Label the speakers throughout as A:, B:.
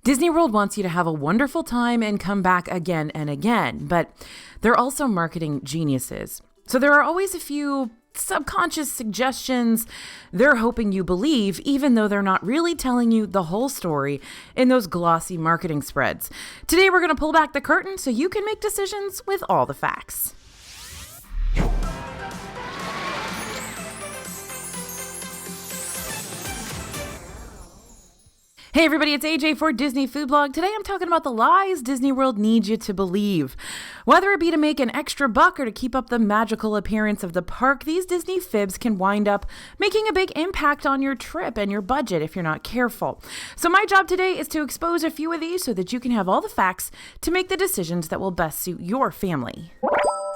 A: Disney World wants you to have a wonderful time and come back again and again, but they're also marketing geniuses. So there are always a few subconscious suggestions they're hoping you believe, even though they're not really telling you the whole story in those glossy marketing spreads. Today, we're going to pull back the curtain so you can make decisions with all the facts. Hey everybody, it's AJ for Disney Food Blog. Today I'm talking about the lies Disney World needs you to believe. Whether it be to make an extra buck or to keep up the magical appearance of the park, these Disney fibs can wind up making a big impact on your trip and your budget if you're not careful. So my job today is to expose a few of these so that you can have all the facts to make the decisions that will best suit your family.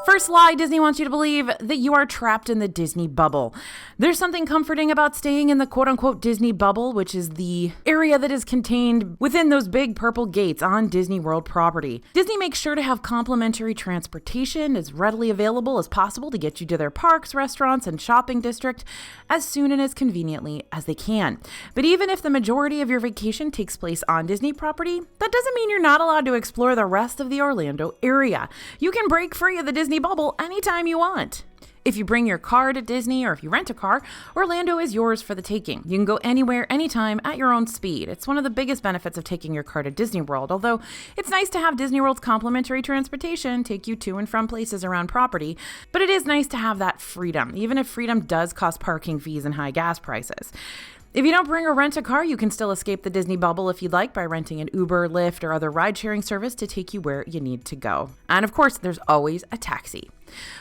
A: First lie, Disney wants you to believe that you are trapped in the Disney bubble. There's something comforting about staying in the quote-unquote Disney bubble, which is the area that is contained within those big purple gates on Disney World property. Disney makes sure to have complimentary transportation as readily available as possible to get you to their parks, restaurants, and shopping district as soon and as conveniently as they can. But even if the majority of your vacation takes place on Disney property, that doesn't mean you're not allowed to explore the rest of the Orlando area. You can break free of the Disney bubble anytime you want. If you bring your car to Disney or if you rent a car, Orlando is yours for the taking. You can go anywhere, anytime, at your own speed. It's one of the biggest benefits of taking your car to Disney World, although it's nice to have Disney World's complimentary transportation take you to and from places around property, but it is nice to have that freedom, even if freedom does cost parking fees and high gas prices. If you don't bring or rent a car, you can still escape the Disney bubble if you'd like by renting an Uber, Lyft, or other ride-sharing service to take you where you need to go. And of course, there's always a taxi.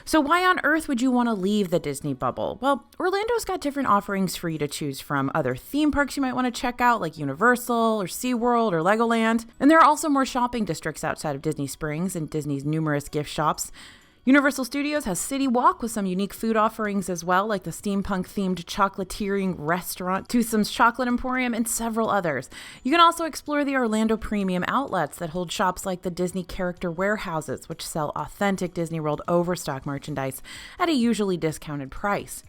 A: So why on earth would you want to leave the Disney bubble? Well, Orlando's got different offerings for you to choose from. Other theme parks you might want to check out, like Universal or SeaWorld or Legoland. And there are also more shopping districts outside of Disney Springs and Disney's numerous gift shops. Universal Studios has City Walk with some unique food offerings as well, like the steampunk-themed chocolatiering restaurant, Toothsome's Chocolate Emporium, and several others. You can also explore the Orlando Premium Outlets that hold shops like the Disney Character Warehouses, which sell authentic Disney World overstock merchandise at a usually discounted price.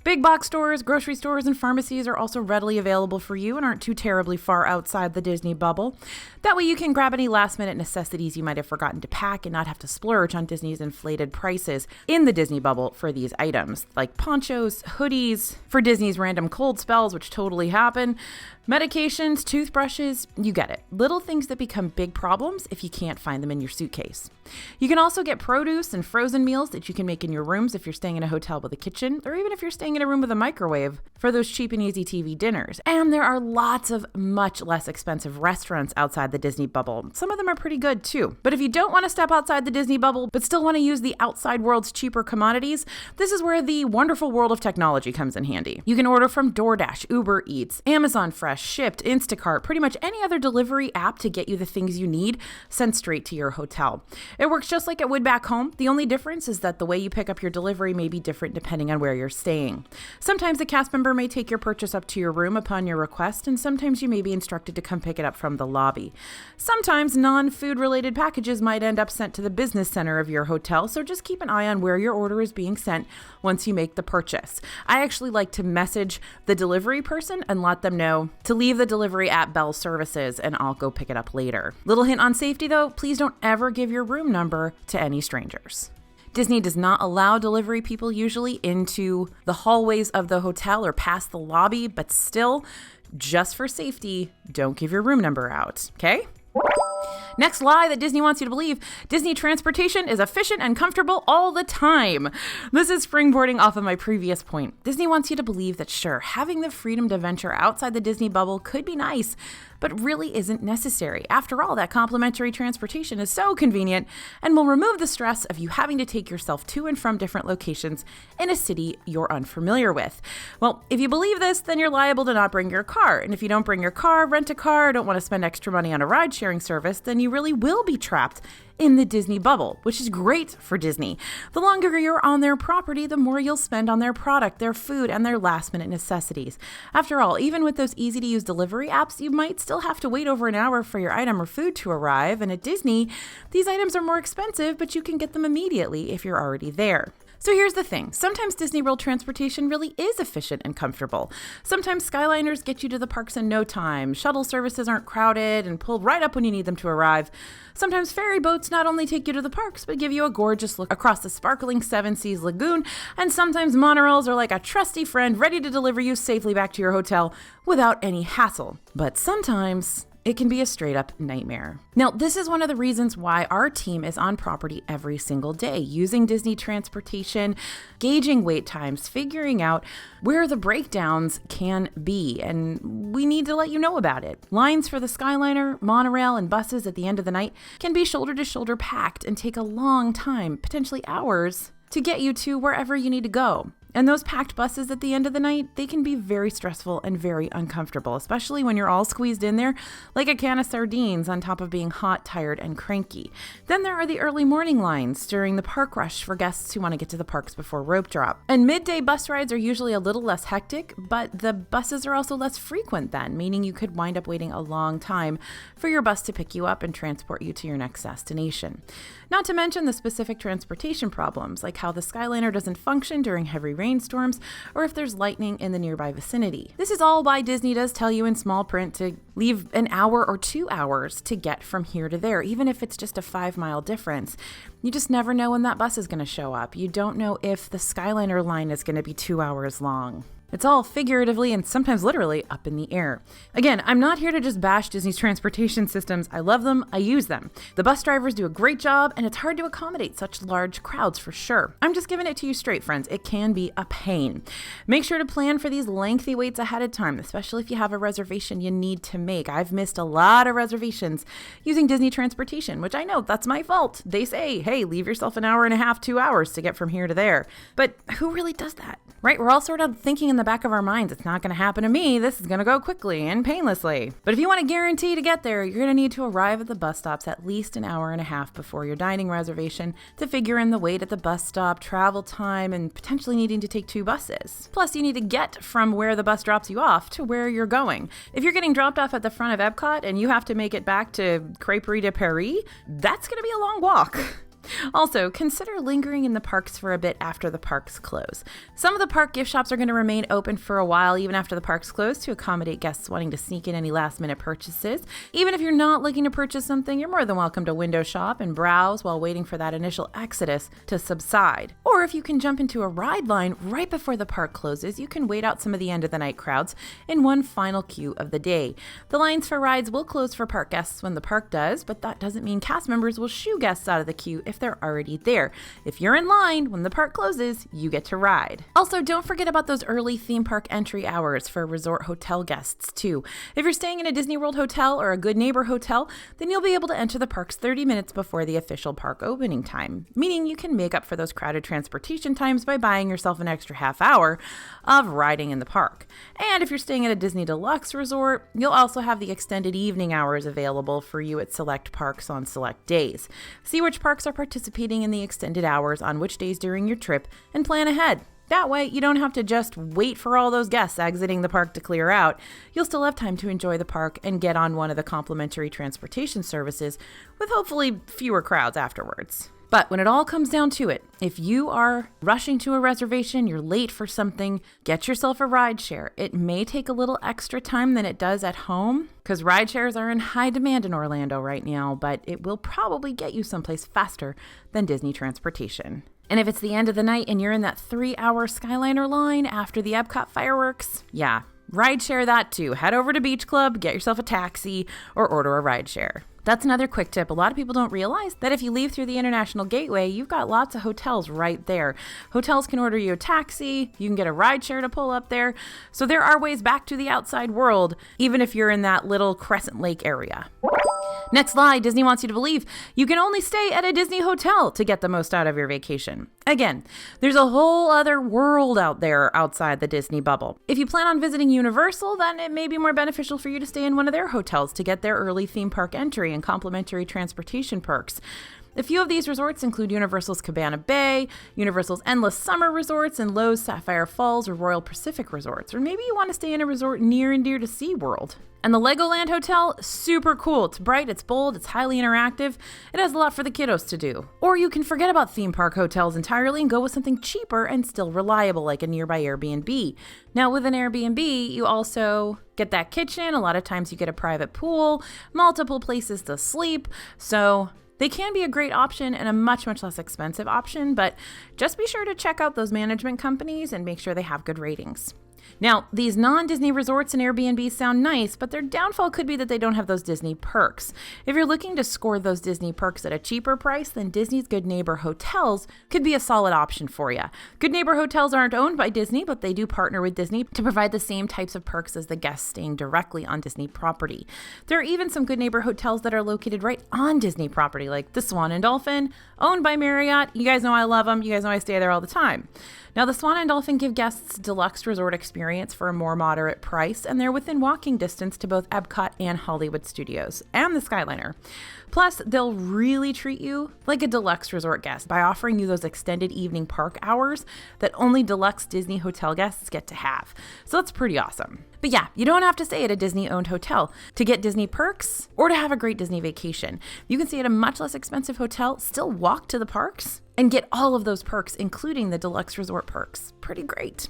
A: Big box stores, grocery stores, and pharmacies are also readily available for you and aren't too terribly far outside the Disney bubble. That way you can grab any last-minute necessities you might have forgotten to pack and not have to splurge on Disney's inflated prices in the Disney bubble for these items, like ponchos, hoodies, for Disney's random cold spells, which totally happen, medications, toothbrushes, you get it. Little things that become big problems if you can't find them in your suitcase. You can also get produce and frozen meals that you can make in your rooms if you're staying in a hotel with a kitchen, or even if you're staying in a room with a microwave for those cheap and easy TV dinners. And there are lots of much less expensive restaurants outside the Disney bubble. Some of them are pretty good too. But if you don't want to step outside the Disney bubble, but still want to use the outside world's cheaper commodities, this is where the wonderful world of technology comes in handy. You can order from DoorDash, Uber Eats, Amazon Fresh, Shipt, Instacart, pretty much any other delivery app to get you the things you need sent straight to your hotel. It works just like it would back home. The only difference is that the way you pick up your delivery may be different depending on where you're staying. Sometimes a cast member may take your purchase up to your room upon your request, and sometimes you may be instructed to come pick it up from the lobby. Sometimes non-food related packages might end up sent to the business center of your hotel, so just keep an eye on where your order is being sent once you make the purchase. I actually like to message the delivery person and let them know to leave the delivery at Bell Services and I'll go pick it up later. Little hint on safety though, please don't ever give your room number to any strangers. Disney does not allow delivery people usually into the hallways of the hotel or past the lobby, but still, just for safety, don't give your room number out, okay? Next lie that Disney wants you to believe, Disney transportation is efficient and comfortable all the time. This is springboarding off of my previous point. Disney wants you to believe that sure, having the freedom to venture outside the Disney bubble could be nice, but really isn't necessary. After all, that complimentary transportation is so convenient and will remove the stress of you having to take yourself to and from different locations in a city you're unfamiliar with. Well, if you believe this, then you're liable to not bring your car. And if you don't bring your car, rent a car, don't want to spend extra money on a ride-sharing service, then you really will be trapped in the Disney bubble, which is great for Disney. The longer you're on their property, the more you'll spend on their product, their food, and their last-minute necessities. After all, even with those easy-to-use delivery apps, you might still have to wait over an hour for your item or food to arrive, and at Disney, these items are more expensive, but you can get them immediately if you're already there. So here's the thing. Sometimes Disney World transportation really is efficient and comfortable. Sometimes Skyliners get you to the parks in no time. Shuttle services aren't crowded and pull right up when you need them to arrive. Sometimes ferry boats not only take you to the parks, but give you a gorgeous look across the sparkling Seven Seas Lagoon. And sometimes monorails are like a trusty friend ready to deliver you safely back to your hotel without any hassle. But sometimes it can be a straight up nightmare. Now, this is one of the reasons why our team is on property every single day, using Disney transportation, gauging wait times, figuring out where the breakdowns can be, and we need to let you know about it. Lines for the Skyliner, monorail, and buses at the end of the night can be shoulder to shoulder packed and take a long time, potentially hours, to get you to wherever you need to go. And those packed buses at the end of the night, they can be very stressful and very uncomfortable, especially when you're all squeezed in there like a can of sardines on top of being hot, tired, and cranky. Then there are the early morning lines during the park rush for guests who want to get to the parks before rope drop. And midday bus rides are usually a little less hectic, but the buses are also less frequent then, meaning you could wind up waiting a long time for your bus to pick you up and transport you to your next destination. Not to mention the specific transportation problems, like how the Skyliner doesn't function during heavy rainstorms, or if there's lightning in the nearby vicinity. This is all why Disney does tell you in small print to leave an hour or 2 hours to get from here to there, even if it's just a 5-mile difference. You just never know when that bus is going to show up. You don't know if the Skyliner line is going to be 2 hours long. It's all figuratively and sometimes literally up in the air. Again, I'm not here to just bash Disney's transportation systems. I love them. I use them. The bus drivers do a great job, and it's hard to accommodate such large crowds for sure. I'm just giving it to you straight, friends. It can be a pain. Make sure to plan for these lengthy waits ahead of time, especially if you have a reservation you need to make. I've missed a lot of reservations using Disney transportation, which I know that's my fault. They say, hey, leave yourself an hour and a half, 2 hours to get from here to there. But who really does that, right? We're all sort of thinking in the back of our minds, it's not going to happen to me. This is going to go quickly and painlessly. But if you want to guarantee to get there, you're going to need to arrive at the bus stops at least an hour and a half before your dining reservation to figure in the wait at the bus stop, travel time, and potentially needing to take 2 buses. Plus, you need to get from where the bus drops you off to where you're going. If you're getting dropped off at the front of Epcot and you have to make it back to Crêperie de Paris, that's going to be a long walk. Also, consider lingering in the parks for a bit after the parks close. Some of the park gift shops are going to remain open for a while even after the parks close to accommodate guests wanting to sneak in any last-minute purchases. Even if you're not looking to purchase something, you're more than welcome to window shop and browse while waiting for that initial exodus to subside. Or if you can jump into a ride line right before the park closes, you can wait out some of the end-of-the-night crowds in one final queue of the day. The lines for rides will close for park guests when the park does, but that doesn't mean cast members will shoo guests out of the queue if they're already there. If you're in line when the park closes, you get to ride. Also, don't forget about those early theme park entry hours for resort hotel guests too. If you're staying in a Disney World hotel or a Good Neighbor hotel, then you'll be able to enter the parks 30 minutes before the official park opening time, meaning you can make up for those crowded transportation times by buying yourself an extra half hour of riding in the park. And if you're staying at a Disney Deluxe resort, you'll also have the extended evening hours available for you at select parks on select days. See which parks are participating in the extended hours on which days during your trip and plan ahead. That way, you don't have to just wait for all those guests exiting the park to clear out. You'll still have time to enjoy the park and get on one of the complimentary transportation services with hopefully fewer crowds afterwards. But when it all comes down to it, if you are rushing to a reservation, you're late for something, get yourself a rideshare. It may take a little extra time than it does at home because rideshares are in high demand in Orlando right now, but it will probably get you someplace faster than Disney transportation. And if it's the end of the night and you're in that 3-hour Skyliner line after the Epcot fireworks, yeah, rideshare that too. Head over to Beach Club, get yourself a taxi, or order a rideshare. That's another quick tip. A lot of people don't realize that if you leave through the International Gateway, you've got lots of hotels right there. Hotels can order you a taxi, you can get a rideshare to pull up there. So there are ways back to the outside world, even if you're in that little Crescent Lake area. Next lie, Disney wants you to believe you can only stay at a Disney hotel to get the most out of your vacation. Again, there's a whole other world out there outside the Disney bubble. If you plan on visiting Universal, then it may be more beneficial for you to stay in one of their hotels to get their early theme park entry and complimentary transportation perks. A few of these resorts include Universal's Cabana Bay, Universal's Endless Summer Resorts, and Lowe's Sapphire Falls or Royal Pacific Resorts. Or maybe you want to stay in a resort near and dear to SeaWorld. And the Legoland Hotel, super cool. It's bright, it's bold, it's highly interactive. It has a lot for the kiddos to do. Or you can forget about theme park hotels entirely and go with something cheaper and still reliable, like a nearby Airbnb. Now, with an Airbnb, you also get that kitchen. A lot of times you get a private pool, multiple places to sleep. So they can be a great option and a much, much less expensive option, but just be sure to check out those management companies and make sure they have good ratings. Now, these non-Disney resorts and Airbnbs sound nice, but their downfall could be that they don't have those Disney perks. If you're looking to score those Disney perks at a cheaper price, then Disney's Good Neighbor Hotels could be a solid option for you. Good Neighbor Hotels aren't owned by Disney, but they do partner with Disney to provide the same types of perks as the guests staying directly on Disney property. There are even some Good Neighbor Hotels that are located right on Disney property, like the Swan and Dolphin, owned by Marriott. You guys know I love them. You guys know I stay there all the time. Now, the Swan and Dolphin give guests deluxe resort experience for a more moderate price, and they're within walking distance to both Epcot and Hollywood Studios and the Skyliner. Plus, they'll really treat you like a deluxe resort guest by offering you those extended evening park hours that only deluxe Disney hotel guests get to have. So that's pretty awesome. But yeah, you don't have to stay at a Disney-owned hotel to get Disney perks or to have a great Disney vacation. You can stay at a much less expensive hotel, still walk to the parks, and get all of those perks, including the deluxe resort perks. Pretty great.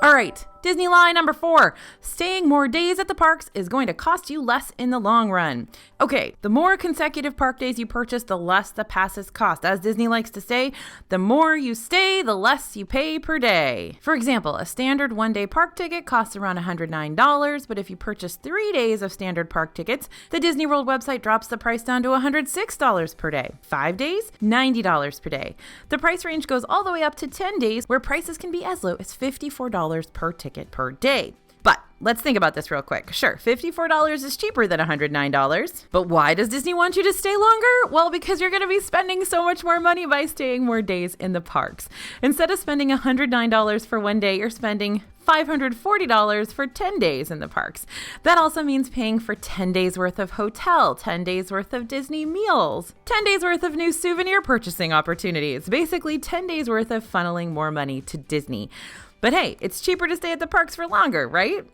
A: All right, Disney lie number 4. Staying more days at the parks is going to cost you less in the long run. Okay, the more consecutive park days you purchase, the less the passes cost. As Disney likes to say, the more you stay, the less you pay per day. For example, a standard one-day park ticket costs around $109, but if you purchase 3 days of standard park tickets, the Disney World website drops the price down to $106 per day. 5 days, $90 per day. The price range goes all the way up to 10 days, where prices can be as low as $54 per ticket per day. But let's think about this real quick. Sure, $54 is cheaper than $109, but why does Disney want you to stay longer? Well, because you're going to be spending so much more money by staying more days in the parks. Instead of spending $109 for one day, you're spending $540 for 10 days in the parks. That also means paying for 10 days worth of hotel, 10 days worth of Disney meals, 10 days worth of new souvenir purchasing opportunities, basically 10 days worth of funneling more money to Disney. But hey, it's cheaper to stay at the parks for longer, right?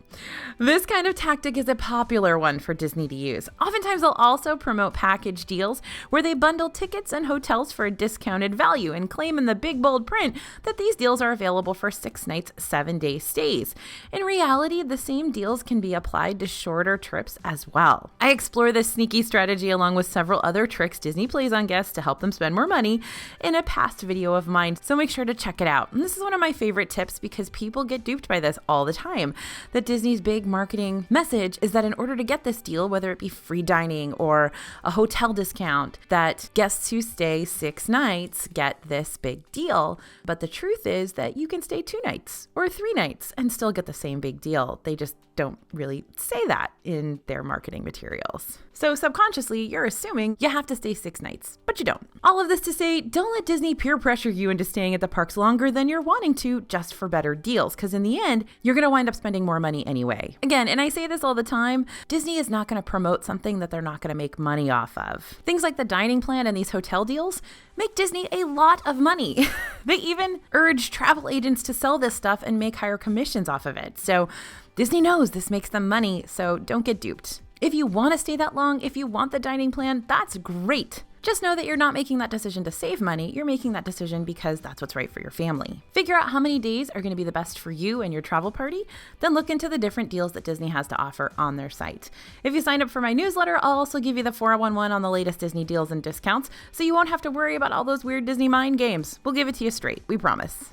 A: This kind of tactic is a popular one for Disney to use. Oftentimes, they'll also promote package deals where they bundle tickets and hotels for a discounted value and claim in the big bold print that these deals are available for 6 nights, 7-day stays. In reality, the same deals can be applied to shorter trips as well. I explore this sneaky strategy along with several other tricks Disney plays on guests to help them spend more money in a past video of mine, so make sure to check it out. And this is one of my favorite tips because people get duped by this all the time. That Disney's big marketing message is that in order to get this deal, whether it be free dining or a hotel discount, that guests who stay 6 nights get this big deal. But the truth is that you can stay 2 nights or 3 nights and still get the same big deal. They just don't really say that in their marketing materials. So subconsciously, you're assuming you have to stay 6 nights, but you don't. All of this to say, don't let Disney peer pressure you into staying at the parks longer than you're wanting to just for better deals, because in the end, you're going to wind up spending more money anyway. Again, and I say this all the time, Disney is not going to promote something that they're not going to make money off of. Things like the dining plan and these hotel deals make Disney a lot of money. They even urge travel agents to sell this stuff and make higher commissions off of it. So Disney knows this makes them money, so don't get duped. If you want to stay that long, if you want the dining plan, that's great. Just know that you're not making that decision to save money. You're making that decision because that's what's right for your family. Figure out how many days are going to be the best for you and your travel party, then look into the different deals that Disney has to offer on their site. If you sign up for my newsletter, I'll also give you the 411 on the latest Disney deals and discounts, so you won't have to worry about all those weird Disney mind games. We'll give it to you straight, we promise.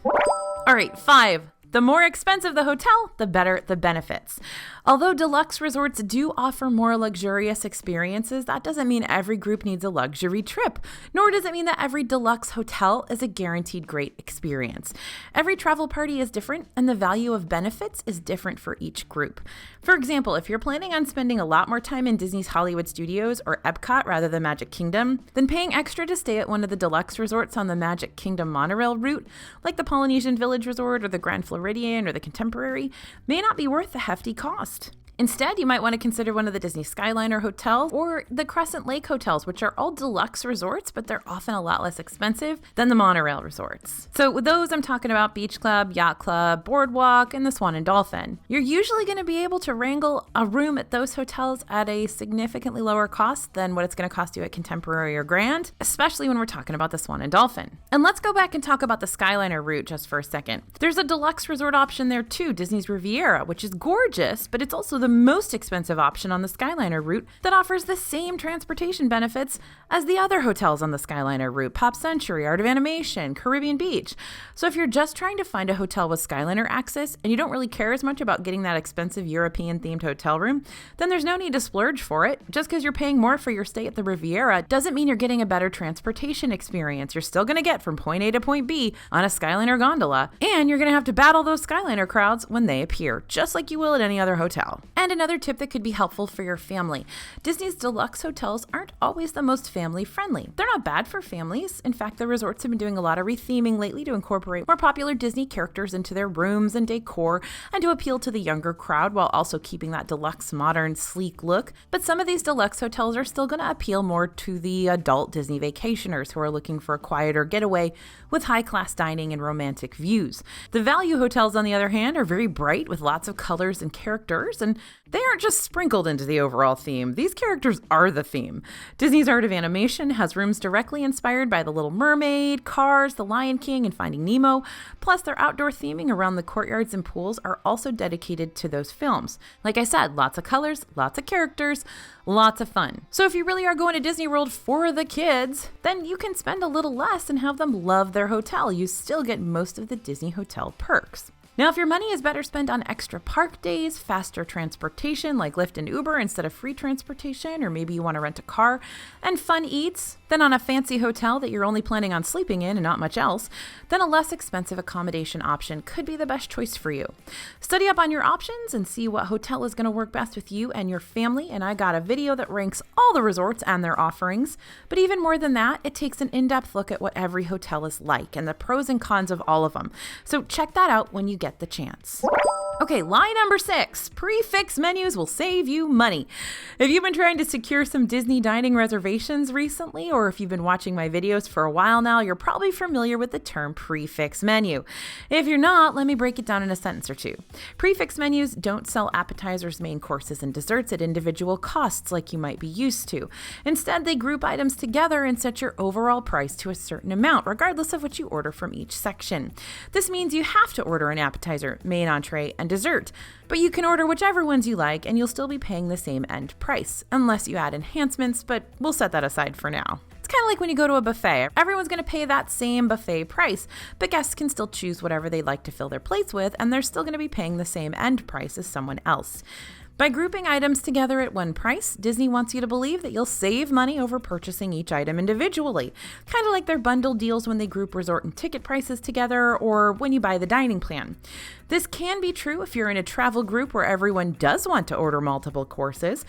A: All right, 5. The more expensive the hotel, the better the benefits. Although deluxe resorts do offer more luxurious experiences, that doesn't mean every group needs a luxury trip, nor does it mean that every deluxe hotel is a guaranteed great experience. Every travel party is different, and the value of benefits is different for each group. For example, if you're planning on spending a lot more time in Disney's Hollywood Studios or Epcot rather than Magic Kingdom, then paying extra to stay at one of the deluxe resorts on the Magic Kingdom monorail route, like the Polynesian Village Resort or the Grand Floridian or the Contemporary, may not be worth the hefty cost. Instead, you might want to consider one of the Disney Skyliner hotels or the Crescent Lake hotels, which are all deluxe resorts, but they're often a lot less expensive than the monorail resorts. So with those, I'm talking about Beach Club, Yacht Club, Boardwalk, and the Swan and Dolphin. You're usually going to be able to wrangle a room at those hotels at a significantly lower cost than what it's going to cost you at Contemporary or Grand, especially when we're talking about the Swan and Dolphin. And let's go back and talk about the Skyliner route just for a second. There's a deluxe resort option there too, Disney's Riviera, which is gorgeous, but it's also the most expensive option on the Skyliner route that offers the same transportation benefits as the other hotels on the Skyliner route, Pop Century, Art of Animation, Caribbean Beach. So if you're just trying to find a hotel with Skyliner access and you don't really care as much about getting that expensive European-themed hotel room, then there's no need to splurge for it. Just because you're paying more for your stay at the Riviera doesn't mean you're getting a better transportation experience. You're still going to get from point A to point B on a Skyliner gondola, and you're going to have to battle those Skyliner crowds when they appear, just like you will at any other hotel. And another tip that could be helpful for your family. Disney's deluxe hotels aren't always the most family friendly. They're not bad for families. In fact, the resorts have been doing a lot of retheming lately to incorporate more popular Disney characters into their rooms and decor and to appeal to the younger crowd while also keeping that deluxe, modern, sleek look. But some of these deluxe hotels are still going to appeal more to the adult Disney vacationers who are looking for a quieter getaway with high-class dining and romantic views. The value hotels, on the other hand, are very bright with lots of colors and characters, and they aren't just sprinkled into the overall theme. These characters are the theme. Disney's Art of Animation has rooms directly inspired by The Little Mermaid, Cars, The Lion King, and Finding Nemo. Plus, their outdoor theming around the courtyards and pools are also dedicated to those films. Like I said, lots of colors, lots of characters, lots of fun. So if you really are going to Disney World for the kids, then you can spend a little less and have them love their hotel. You still get most of the Disney hotel perks. Now, if your money is better spent on extra park days, faster transportation like Lyft and Uber instead of free transportation, or maybe you want to rent a car, and fun eats, then on a fancy hotel that you're only planning on sleeping in and not much else, then a less expensive accommodation option could be the best choice for you. Study up on your options and see what hotel is going to work best with you and your family, and I got a video that ranks all the resorts and their offerings. But even more than that, it takes an in-depth look at what every hotel is like and the pros and cons of all of them. So check that out when you get the chance. Okay, lie number 6, Prix-Fixe menus will save you money. If you've been trying to secure some Disney dining reservations recently, or if you've been watching my videos for a while now, you're probably familiar with the term Prix-Fixe menu. If you're not, let me break it down in a sentence or two. Prix-Fixe menus don't sell appetizers, main courses, and desserts at individual costs like you might be used to. Instead, they group items together and set your overall price to a certain amount, regardless of what you order from each section. This means you have to order an appetizer, main entree, and dessert, but you can order whichever ones you like and you'll still be paying the same end price, unless you add enhancements, but we'll set that aside for now. It's kind of like when you go to a buffet. Everyone's going to pay that same buffet price, but guests can still choose whatever they'd like to fill their plates with, and they're still going to be paying the same end price as someone else. By grouping items together at one price, Disney wants you to believe that you'll save money over purchasing each item individually, kind of like their bundle deals when they group resort and ticket prices together, or when you buy the dining plan. This can be true if you're in a travel group where everyone does want to order multiple courses.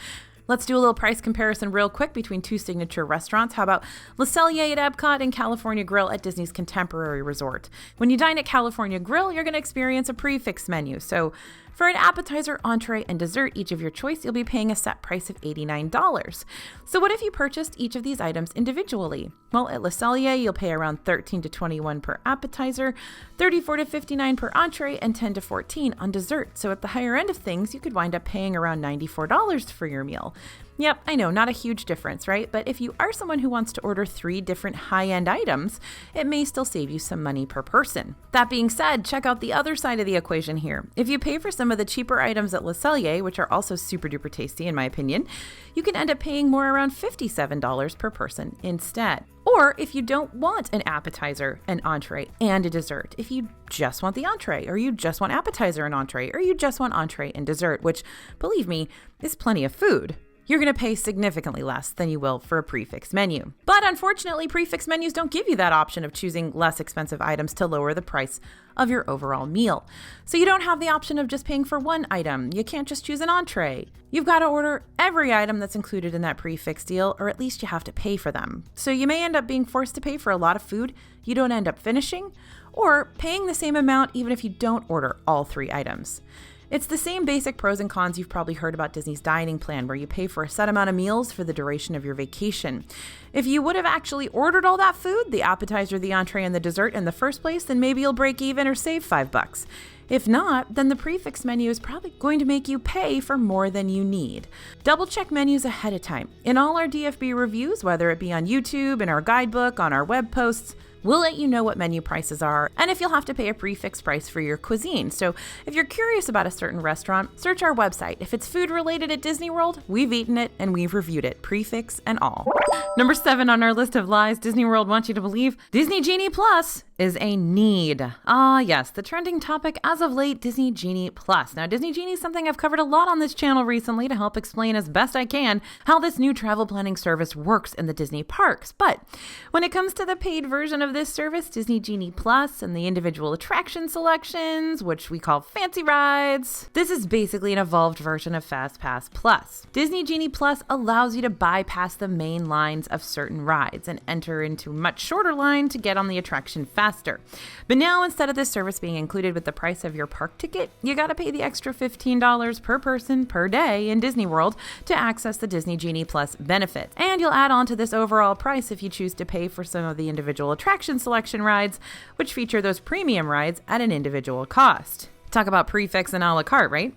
A: Let's do a little price comparison real quick between two signature restaurants. How about Le Cellier at Epcot and California Grill at Disney's Contemporary Resort? When you dine at California Grill, you're going to experience a Prix-Fixe menu. So for an appetizer, entree, and dessert, each of your choice, you'll be paying a set price of $89. So what if you purchased each of these items individually? Well, at Le Cellier, you'll pay around $13 to $21 per appetizer, $34 to $59 per entree, and $10 to $14 on dessert. So at the higher end of things, you could wind up paying around $94 for your meal. Yep, I know, not a huge difference, right? But if you are someone who wants to order 3 different high-end items, it may still save you some money per person. That being said, check out the other side of the equation here. If you pay for some of the cheaper items at Le Cellier, which are also super duper tasty in my opinion, you can end up paying more around $57 per person instead. Or if you don't want an appetizer, an entree, and a dessert, if you just want the entree, or you just want appetizer and entree, or you just want entree and dessert, which, believe me, is plenty of food, you're going to pay significantly less than you will for a Prix-Fixe menu. But unfortunately, Prix-Fixe menus don't give you that option of choosing less expensive items to lower the price of your overall meal. So you don't have the option of just paying for one item. You can't just choose an entree. You've got to order every item that's included in that Prix-Fixe deal, or at least you have to pay for them. So you may end up being forced to pay for a lot of food you don't end up finishing, or paying the same amount even if you don't order all 3 items. It's the same basic pros and cons you've probably heard about Disney's dining plan, where you pay for a set amount of meals for the duration of your vacation. If you would have actually ordered all that food, the appetizer, the entree, and the dessert in the first place, then maybe you'll break even or save $5. If not, then the Prix-Fixe menu is probably going to make you pay for more than you need. Double check menus ahead of time. In all our DFB reviews, whether it be on YouTube, in our guidebook, on our web posts, we'll let you know what menu prices are and if you'll have to pay a prix-fixe price for your cuisine. So if you're curious about a certain restaurant, search our website. If it's food related at Disney World, we've eaten it and we've reviewed it, prix-fixe and all. Number 7 on our list of lies Disney World wants you to believe: Disney Genie Plus is a need. Ah, yes, the trending topic as of late, Disney Genie Plus. Now, Disney Genie is something I've covered a lot on this channel recently to help explain as best I can how this new travel planning service works in the Disney parks. But when it comes to the paid version of this service, Disney Genie Plus, and the individual attraction selections, which we call fancy rides, this is basically an evolved version of FastPass Plus. Disney Genie Plus allows you to bypass the main lines of certain rides and enter into a much shorter line to get on the attraction faster. But now, instead of this service being included with the price of your park ticket, you gotta pay the extra $15 per person per day in Disney World to access the Disney Genie Plus benefits. And you'll add on to this overall price if you choose to pay for some of the individual attraction selection rides, which feature those premium rides at an individual cost. Talk about Prix-Fixe and a la carte, right?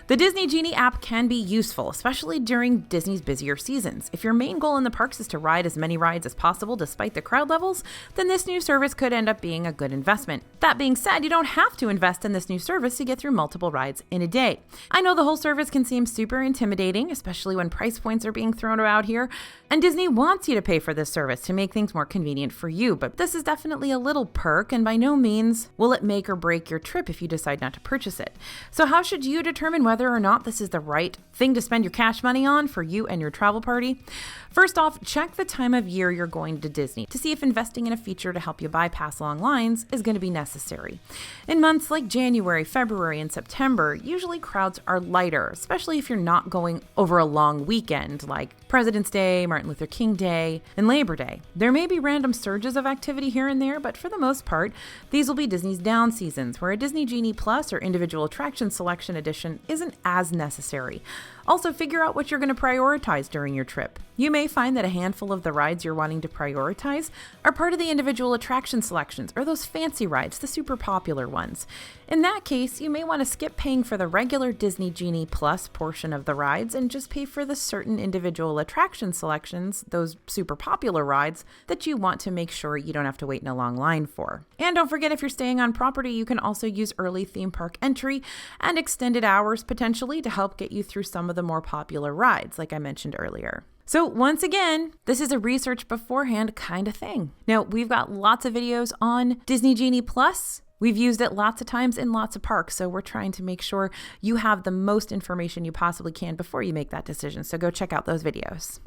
A: The Disney Genie app can be useful, especially during Disney's busier seasons. If your main goal in the parks is to ride as many rides as possible despite the crowd levels, then this new service could end up being a good investment. That being said, you don't have to invest in this new service to get through multiple rides in a day. I know the whole service can seem super intimidating, especially when price points are being thrown out here, and Disney wants you to pay for this service to make things more convenient for you, but this is definitely a little perk, and by no means will it make or break your trip if you decide not to purchase it. So how should you determine whether or not this is the right thing to spend your cash money on for you and your travel party? First off, check the time of year you're going to Disney to see if investing in a feature to help you bypass long lines is going to be necessary. In months like January, February, and September, usually crowds are lighter, especially if you're not going over a long weekend like President's Day, Martin Luther King Day, and Labor Day. There may be random surges of activity here and there, but for the most part, these will be Disney's down seasons, where a Disney Genie Plus or individual attraction selection edition isn't as necessary. Also, figure out what you're going to prioritize during your trip. You may find that a handful of the rides you're wanting to prioritize are part of the individual attraction selections, or those fancy rides, the super popular ones. In that case, you may want to skip paying for the regular Disney Genie Plus portion of the rides and just pay for the certain individual attraction selections, those super popular rides, that you want to make sure you don't have to wait in a long line for. And don't forget, if you're staying on property, you can also use early theme park entry and extended hours potentially to help get you through some of the more popular rides, like I mentioned earlier. So once again, this is a research beforehand kind of thing. Now, we've got lots of videos on Disney Genie Plus. We've used it lots of times in lots of parks, so we're trying to make sure you have the most information you possibly can before you make that decision. So go check out those videos.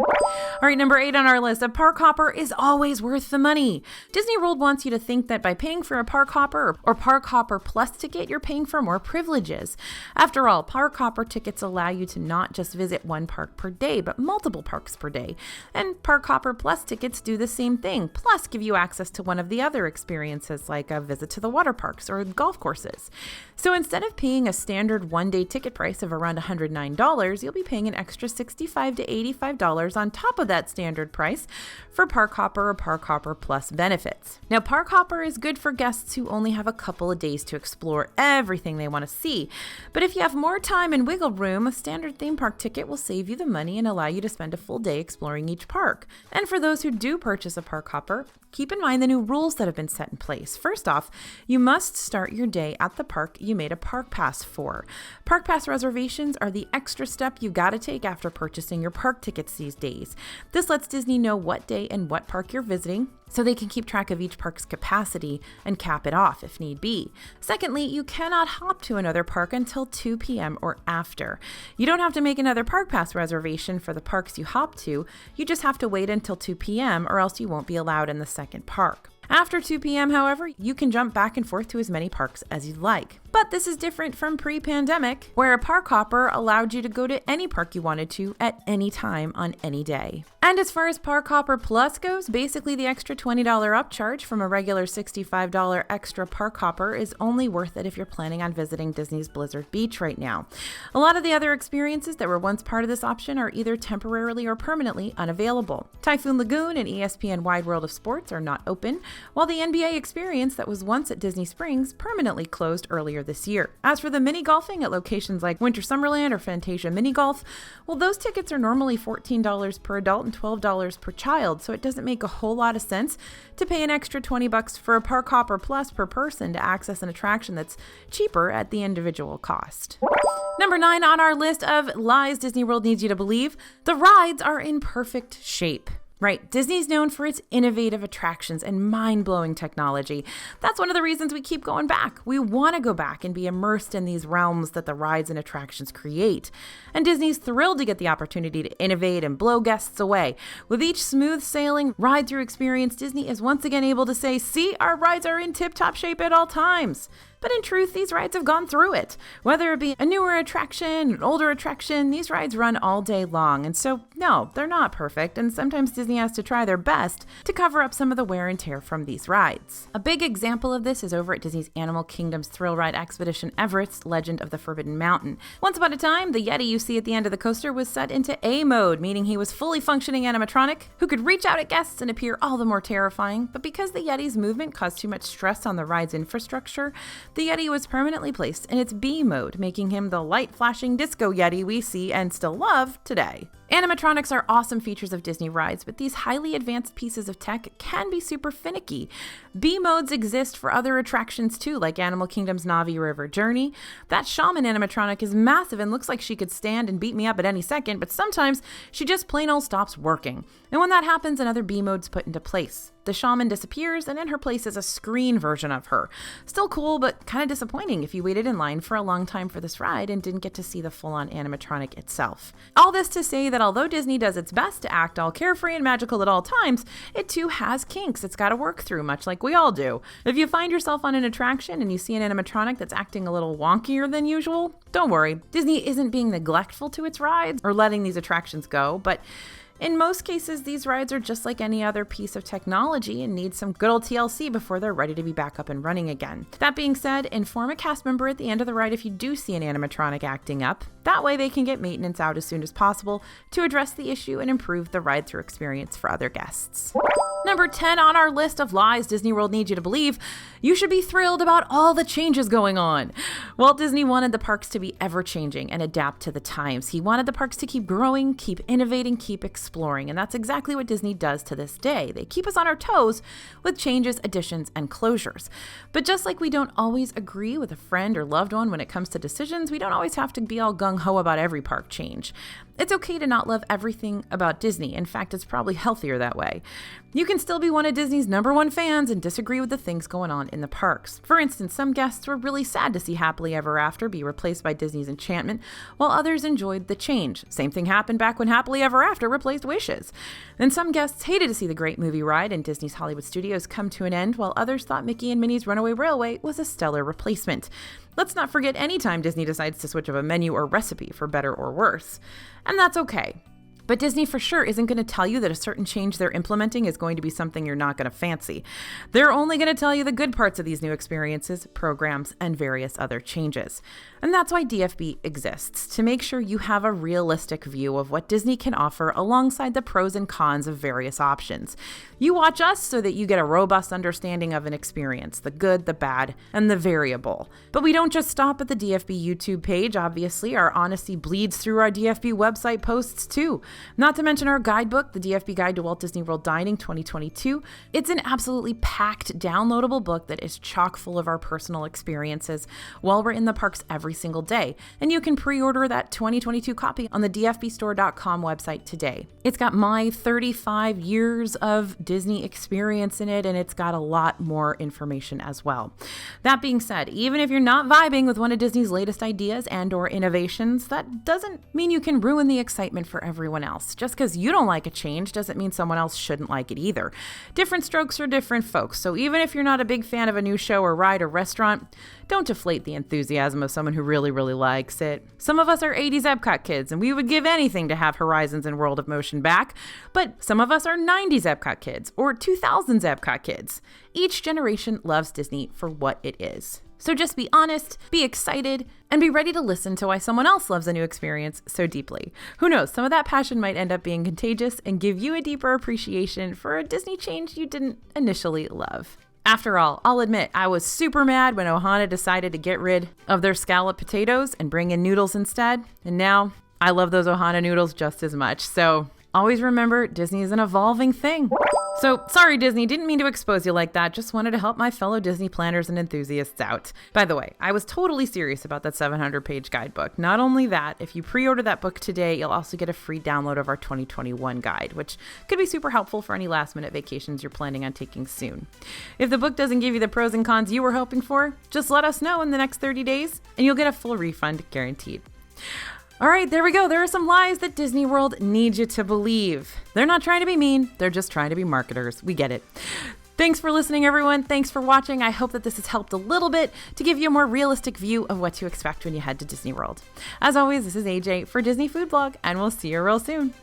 A: All right, number 8 on our list, a park hopper is always worth the money. Disney World wants you to think that by paying for a park hopper or park hopper plus ticket, you're paying for more privileges. After all, park hopper tickets allow you to not just visit one park per day, but multiple parks per day. And park hopper plus tickets do the same thing, plus give you access to one of the other experiences like a visit to the water parks or golf courses. So instead of paying a standard one-day ticket price of around $109, you'll be paying an extra $65 to $85 on top of that standard price for Park Hopper or Park Hopper Plus benefits. Now, Park Hopper is good for guests who only have a couple of days to explore everything they want to see. But if you have more time and wiggle room, a standard theme park ticket will save you the money and allow you to spend a full day exploring each park. And for those who do purchase a Park Hopper, keep in mind the new rules that have been set in place. First off, you must start your day at the park you made a park pass for. Park pass reservations are the extra step you gotta take after purchasing your park tickets these days. This lets Disney know what day and what park you're visiting, so they can keep track of each park's capacity and cap it off if need be. Secondly, you cannot hop to another park until 2 p.m. or after. You don't have to make another park pass reservation for the parks you hop to, you just have to wait until 2 p.m. or else you won't be allowed in the second park. After 2 p.m., however, you can jump back and forth to as many parks as you'd like. But this is different from pre-pandemic, where a park hopper allowed you to go to any park you wanted to at any time on any day. And as far as Park Hopper Plus goes, basically the extra $20 upcharge from a regular $65 extra Park Hopper is only worth it if you're planning on visiting Disney's Blizzard Beach right now. A lot of the other experiences that were once part of this option are either temporarily or permanently unavailable. Typhoon Lagoon and ESPN Wide World of Sports are not open, while the NBA experience that was once at Disney Springs permanently closed earlier this year. As for the mini golfing at locations like Winter Summerland or Fantasia Mini Golf, well, those tickets are normally $14 per adult and $12 per child, so it doesn't make a whole lot of sense to pay an extra $20 for a Park Hopper Plus per person to access an attraction that's cheaper at the individual cost. Number 9 on our list of lies Disney World needs you to believe, the rides are in perfect shape. Right, Disney's known for its innovative attractions and mind-blowing technology. That's one of the reasons we keep going back. We want to go back and be immersed in these realms that the rides and attractions create. And Disney's thrilled to get the opportunity to innovate and blow guests away. With each smooth sailing ride-through experience, Disney is once again able to say, see, our rides are in tip-top shape at all times. But in truth, these rides have gone through it. Whether it be a newer attraction, an older attraction, these rides run all day long. And so, no, they're not perfect. And sometimes Disney has to try their best to cover up some of the wear and tear from these rides. A big example of this is over at Disney's Animal Kingdom's thrill ride Expedition Everest's Legend of the Forbidden Mountain. Once upon a time, the Yeti you see at the end of the coaster was set into A mode, meaning he was fully functioning animatronic who could reach out at guests and appear all the more terrifying. But because the Yeti's movement caused too much stress on the ride's infrastructure, the Yeti was permanently placed in its B mode, making him the light-flashing disco Yeti we see and still love today. Animatronics are awesome features of Disney rides, but these highly advanced pieces of tech can be super finicky. B modes exist for other attractions too, like Animal Kingdom's Navi River Journey. That shaman animatronic is massive and looks like she could stand and beat me up at any second, but sometimes she just plain old stops working. And when that happens, another B mode's put into place. The shaman disappears, and in her place is a screen version of her. Still cool, but kind of disappointing if you waited in line for a long time for this ride and didn't get to see the full-on animatronic itself. All this to say that although Disney does its best to act all carefree and magical at all times, it too has kinks it's got to work through, much like we all do. If you find yourself on an attraction and you see an animatronic that's acting a little wonkier than usual, don't worry. Disney isn't being neglectful to its rides or letting these attractions go, but in most cases, these rides are just like any other piece of technology and need some good old TLC before they're ready to be back up and running again. That being said, inform a cast member at the end of the ride if you do see an animatronic acting up. That way they can get maintenance out as soon as possible to address the issue and improve the ride-through experience for other guests. Number 10 on our list of lies Disney World needs you to believe, you should be thrilled about all the changes going on. Walt Disney wanted the parks to be ever-changing and adapt to the times. He wanted the parks to keep growing, keep innovating, keep exploring, and that's exactly what Disney does to this day. They keep us on our toes with changes, additions, and closures. But just like we don't always agree with a friend or loved one when it comes to decisions, we don't always have to be all gung-ho about every park change. It's okay to not love everything about Disney. In fact, it's probably healthier that way. You can still be one of Disney's #1 fans and disagree with the things going on in the parks. For instance, some guests were really sad to see Happily Ever After be replaced by Disney's Enchantment, while others enjoyed the change. Same thing happened back when Happily Ever After replaced Wishes. And some guests hated to see the Great Movie Ride in Disney's Hollywood Studios come to an end, while others thought Mickey and Minnie's Runaway Railway was a stellar replacement. Let's not forget any time Disney decides to switch up a menu or recipe for better or worse. And that's okay. But Disney for sure isn't going to tell you that a certain change they're implementing is going to be something you're not going to fancy. They're only going to tell you the good parts of these new experiences, programs, and various other changes. And that's why DFB exists, to make sure you have a realistic view of what Disney can offer alongside the pros and cons of various options. You watch us so that you get a robust understanding of an experience, the good, the bad, and the variable. But we don't just stop at the DFB YouTube page, obviously. Our honesty bleeds through our DFB website posts too. Not to mention our guidebook, the DFB Guide to Walt Disney World Dining 2022. It's an absolutely packed, downloadable book that is chock full of our personal experiences while we're in the parks every single day. And you can pre-order that 2022 copy on the dfbstore.com website today. It's got my 35 years of Disney experience in it, and it's got a lot more information as well. That being said, even if you're not vibing with one of Disney's latest ideas and or innovations, that doesn't mean you can ruin the excitement for everyone else. else. Just because you don't like a change doesn't mean someone else shouldn't like it either. Different strokes for different folks, so even if you're not a big fan of a new show or ride or restaurant, don't deflate the enthusiasm of someone who really, really likes it. Some of us are 80s Epcot kids, and we would give anything to have Horizons and World of Motion back, but some of us are 90s Epcot kids or 2000s Epcot kids. Each generation loves Disney for what it is. So just be honest, be excited, and be ready to listen to why someone else loves a new experience so deeply. Who knows, some of that passion might end up being contagious and give you a deeper appreciation for a Disney change you didn't initially love. After all, I'll admit, I was super mad when Ohana decided to get rid of their scallop potatoes and bring in noodles instead, and now I love those Ohana noodles just as much. So always remember, Disney is an evolving thing. So, sorry Disney, didn't mean to expose you like that, just wanted to help my fellow Disney planners and enthusiasts out. By the way, I was totally serious about that 700-page guidebook. Not only that, if you pre-order that book today, you'll also get a free download of our 2021 guide, which could be super helpful for any last-minute vacations you're planning on taking soon. If the book doesn't give you the pros and cons you were hoping for, just let us know in the next 30 days, and you'll get a full refund guaranteed. All right, there we go. There are some lies that Disney World needs you to believe. They're not trying to be mean. They're just trying to be marketers. We get it. Thanks for listening, everyone. Thanks for watching. I hope that this has helped a little bit to give you a more realistic view of what to expect when you head to Disney World. As always, this is AJ for Disney Food Blog, and we'll see you real soon.